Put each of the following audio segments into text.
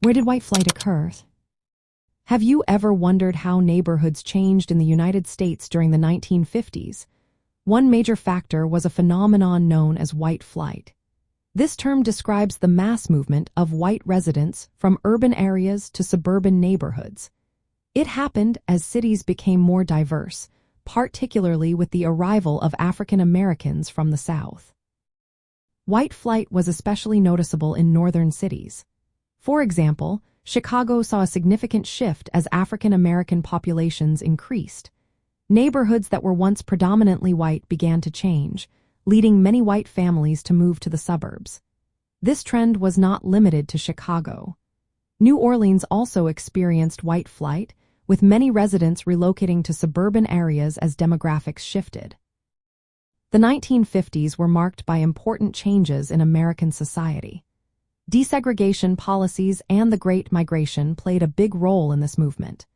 Where did white flight occur? Have you ever wondered how neighborhoods changed in the United States during the 1950s? One major factor was a phenomenon known as white flight. This term describes the mass movement of white residents from urban areas to suburban neighborhoods. It happened as cities became more diverse, particularly with the arrival of African Americans from the South. White flight was especially noticeable in northern cities. For example, Chicago saw a significant shift as African American populations increased. Neighborhoods that were once predominantly white began to change, leading many white families to move to the suburbs. This trend was not limited to Chicago. New Orleans also experienced white flight, with many residents relocating to suburban areas as demographics shifted. The 1950s were marked by important changes in American society. Desegregation policies and the Great Migration played a big role in this movement.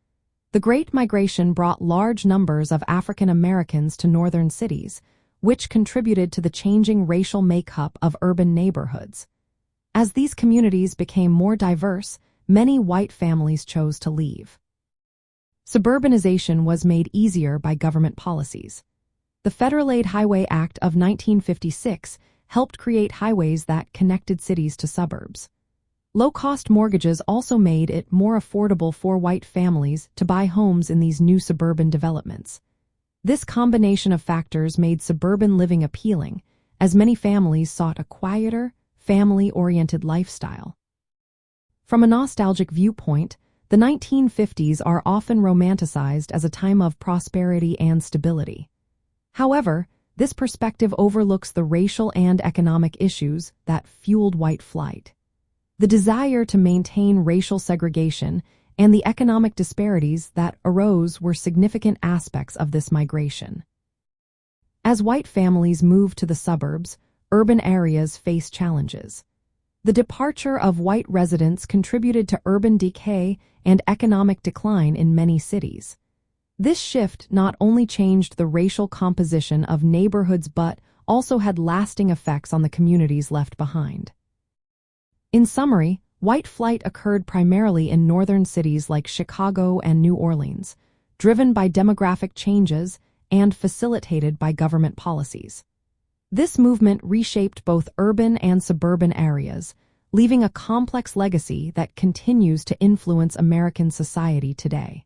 The Great Migration brought large numbers of African Americans to northern cities, which contributed to the changing racial makeup of urban neighborhoods. As these communities became more diverse, many white families chose to leave. Suburbanization was made easier by government policies. The Federal Aid Highway Act of 1956 helped create highways that connected cities to suburbs. Low-cost mortgages also made it more affordable for white families to buy homes in these new suburban developments. This combination of factors made suburban living appealing, as many families sought a quieter, family-oriented lifestyle. From a nostalgic viewpoint, the 1950s are often romanticized as a time of prosperity and stability. However, this perspective overlooks the racial and economic issues that fueled white flight. The desire to maintain racial segregation and the economic disparities that arose were significant aspects of this migration. As white families moved to the suburbs, urban areas faced challenges. The departure of white residents contributed to urban decay and economic decline in many cities. This shift not only changed the racial composition of neighborhoods but also had lasting effects on the communities left behind. In summary, white flight occurred primarily in northern cities like Chicago and New Orleans, driven by demographic changes and facilitated by government policies. This movement reshaped both urban and suburban areas, leaving a complex legacy that continues to influence American society today.